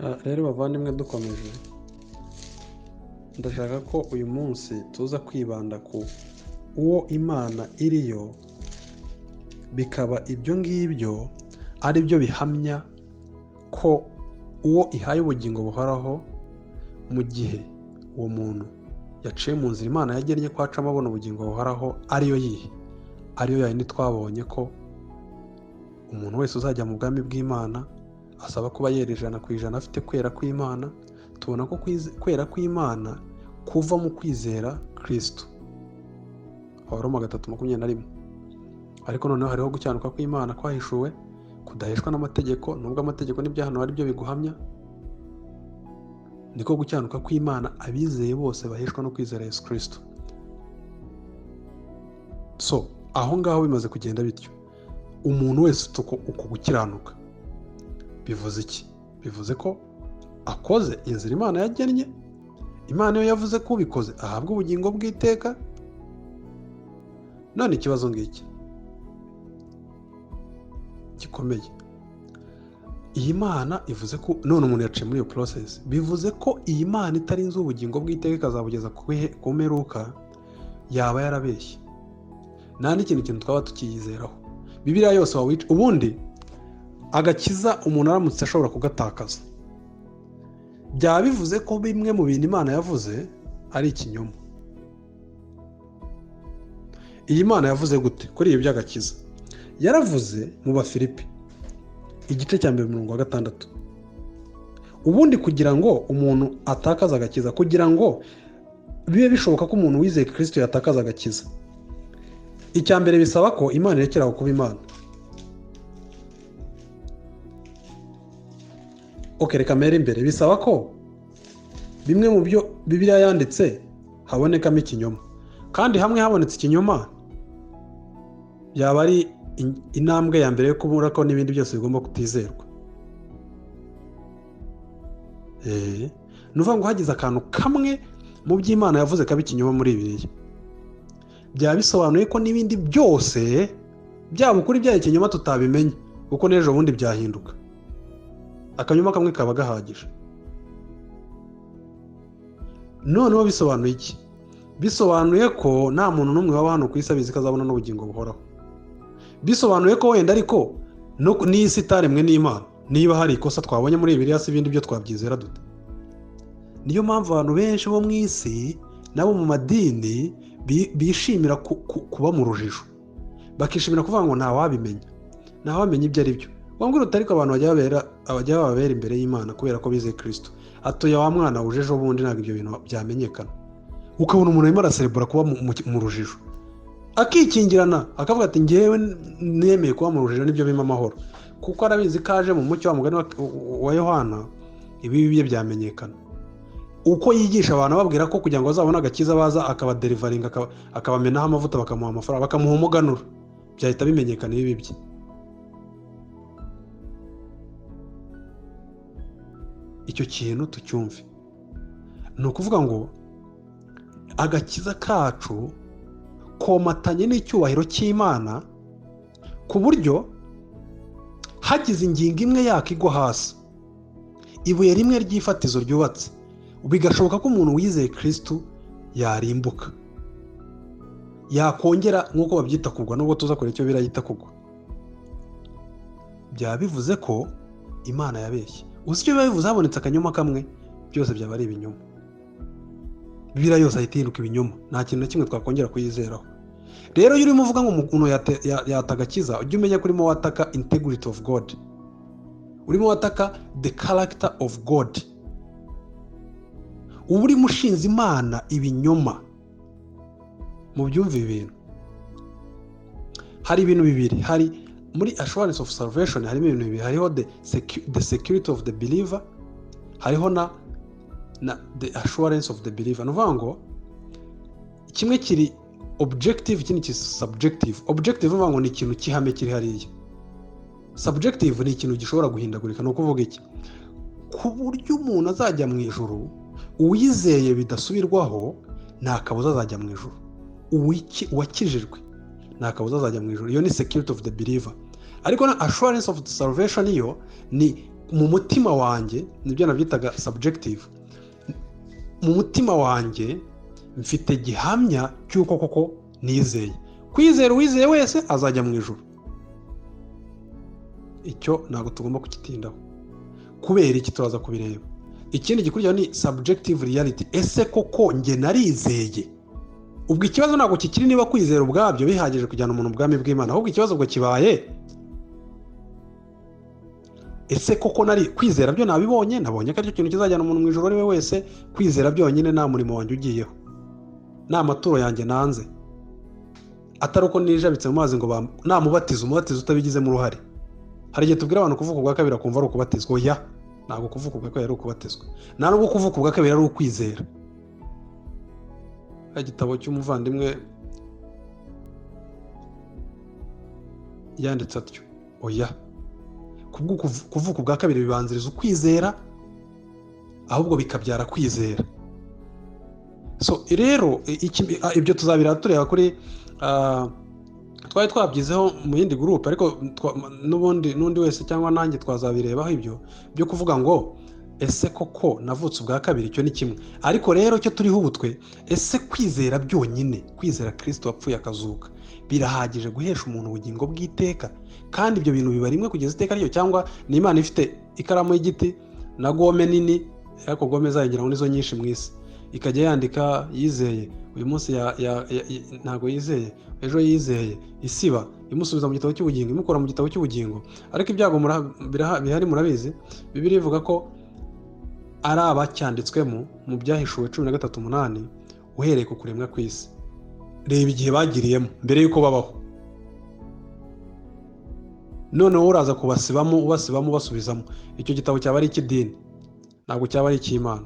Rero bavandimwe dukomeje, ndashaka ko uyu munsi tuza kwibanda ku uwo Imana iriyo, bikaba ibyo ngibyo ari byo bihamya ko uwo ihaye ubugingo buhoraho mu gihe uwo muntu yaciye mu nzira Imana yagennye ko acamo abona ubugingo buhoraho, ariyo yihe, ariyo yayindi twabonye ko umuntu wese uzajya mu bwami bw'Imana asaba kuba yera 100% afite kwera kw'Imana. Tubona ko kwera kw'Imana kuva mu kwizera Kristo, Abaroma 3:21. Ariko noneho hariho gukiranuka kw'Imana kwahishuwe, kudaheshwa n'amategeko, nubwo amategeko n'ibyahano ari byo biguhamya. Niko gukiranuka kw'Imana abizeye bose baheshwa no kwizera Yesu Kristo. So aho ngaho bimaze kugenda bityo, umuntu wese uko gukiranuka bivuze iki? Bivuze ko akoze inzira Imana yagennye. Imana yo yavuze ko ubikoze ahabwa ubugingo bw'iteka. None ikibazo ngiki gikomeye, iyi Mana ivuze ko none umuntu yaciye muri iyo process, bivuze ko iyi Mana itarinze ubugingo bw'iteka ikazabugeza ku mperuka, yaba yarabeshye. Nta n'ikintu twaba tukiyizeraho. Bibiliya yose wawica ubundi agakiza umuntu aramutse ashobora kugatakaza, byaba bivuze ko bimwe mu bintu Imana yavuze ari ikinyoma. Iyi Mana yavuze gute kuri ibi by'agakiza? Yaravuze mu Bafilipi igice cya 6, ubundi kugira ngo umuntu atakaza agakiza, kugira ngo bibe bishoboka ko umuntu wizeye Kristo yatakaza agakiza, icya mbere bisaba ko Imana irekeraho kuba Imana. Reka mbere imbere bisaba ko bimwe mu byo Bibiliya yanditse habonekamo ikinyoma, kandi hamwe habonetse ikinyoma byaba ari intambwe ya mbere yo kubura ko n'ibindi byose bigomba kutizerwa. Nuvuga ngo hagize akantu kamwe mu by'Imana yavuze kaba ikinyoma muri Bibiliya, byaba bisobanuye ko n'ibindi byose byaba ukuri byaye ikinyoma tutabimenye, kuko n'ejo bundi byahinduka. Akanyuma kamwe kaba gahagije. Noneho bisobanuye iki? Bisobanuye ko nta muntu n'umwe waba hano ku isi abizi ko azabona n'ubugingo buhoraho. Bisobanuye ko wenda ariko n'isi itaremwe n'Imana, niba hari ikosa twabonye muri Bibiliya si ibindi byo twabyizera dute? Niyo mpamvu abantu benshi bo mu isi nabo mu madini bishimira kuba mu rujijo, bakishimira kuvuga ngo ntawamenya ibyo ari byo. Wambwira utari ko abantu bajya babera imbere y'Imana kubera ko bizeye Kristo, atoya wa mwana ujeje ubundi ntabwo ibyo bintu byamenyekana. Ukabona umuntu arimo araserebura kuba mu rujijo, akikingirana akavuga ati ngewe nemeye kuba mu rujijo, nibyo bima amahoro, kuko arabizi ko aje mu mucyo wa mugani wa Yohana ibi bye byamenyekana. Uko yigisha abantu babwira ko kugira ngo bazabone agakiza baza akabaderivaringa, akabamenaho amavuta, bakamuha amafaranga, bakamuha umuganura, byahita bimenyekana ibi bye. Icyo kintu tucyumve. Ni ukuvuga ngo agakiza kacu komatanye n'icyubahiro cy'Imana, ku buryo hagize ingingo imwe yakigwa hasi, ibuye rimwe ry'ifatizo ryubatse, bigashoboka ko umuntu wizeye Kristo yarimbuka, yakongera nk'uko babyita kugwa, nubwo tuza kure icyo birayita kugwa. Byaba bivuze ko Imana yabeshye. Uzi icyo biba bivuze? Habonetse akanyoma kamwe, byose byaba ari ibinyoma. Bibiliya yose ahita ihinduka ibinyoma, nta kintu na kimwe twakongera kuyizeraho. Rero iyo urimo uvuga ngo umuntu yatagakiza, ujye umenya ko urimo wataka integrity of God, urimo wataka the character of God, uba urimo ushinze Imana ibinyoma. Mu byumva ibintu, hari ibintu bibiri. Hari muri assurance of salvation harimo ibintu bibiri. Hariho the security of the believer, hariho na the assurance of the believer. Nuvuga ngo kimwe kiri objective, ikindi kiri subjective. Objective nuvuga ngo ni ikintu kihame kiri hariya. Subjective ni ikintu gishobora guhindagurika. Ni ukuvuga iki? Ku buryo umuntu azajya mu ijuru, uwizeye bidasubirwaho, nta kabuza azajya mu ijuru. Uwakijijwe nta kabuza azajya mu ijuru. Iyo ni security of the believer. Ariko na assurance of the salvation yo ni mu mutima wanjye, nibyo nabyitaga subjective, mu mutima wanjye mfite gihamya cy'uko koko nizeye. Kwizera uwizeye wese azajya mu ijuru. Icyo ntabwo tugomba kukitindaho. Kubera iki turaza kubireba. Ikindi gikurikiraho ni subjective reality. Ese koko njye narizeye? Ubwo ikibazo ntabwo kikiri niba kwizera ubwabyo bihagije kujyana umuntu ubwami bw'Imana, ahubwo ikibazo ubwo kibaye ese koko kwizera byo nabibonye, nabonye ko aricyo kintu kizajyana umuntu mu ijuru ari we wese. Kwizera byonyine nta murimo wanjye ugiyeho, nta maturo yanjye nanze, atari uko nijabitse mu mazi ngo nta mubatizo utabigizemo uruhare. Hari igihe tubwira abantu kuvuka ubwa kabiri akumva ari ukubatizwa. Oya, ntabwo kuvuka ubwa kabiri ari ukubatizwa, nta nubwo kuvuka ubwa kabiri ari ukwizera. Igitabo cy'umuvandimwe yanditse atyo. Oya, kuvuka ubwa kabiri bibanziriza ukwizera, ahubwo bikabyara kwizera. So rero ibyo tuzabira tureba kuri twari twabyizeho mu yindi groupe, ariko n'undi wese cyangwa nanjye twazabirebaho ibyo byo kuvuga ngo ese koko navutse ubwa kabiri. Icyo ni kimwe, ariko rero cyo turiho ubutwe, ese kwizera byonyine, kwizera Kristo wapfuye akazuka, birahagije guhesha umuntu ubugingo bw'iteka? Kandi ibyo bintu biba rimwe kugeza iteka ryo, cyangwa ni Imana ifite ikaramu y'igiti na gome nini, ariko gome zayigira ngo nizo nyinshi mu isi, ikajya yandika yizeye uyu munsi ntago yizeye, ejo yizeye, isiba imusubiza mu gitabo cy'ubugingo, imukora mu gitabo cy'ubugingo. Ariko ibyago bihari murabizi, Bibiliya ivuga ko ari abacyanditswemo mu byahishuwe 13:8 uhereye ku kuremwa kw'isi. Reba igihe bagiriyemo mbere yuko babaho, noneho uraza kubasibamo ubasubizamo. Icyo gitabo cyaba ari icy'idini, ntabwo cyaba ari icy'Imana.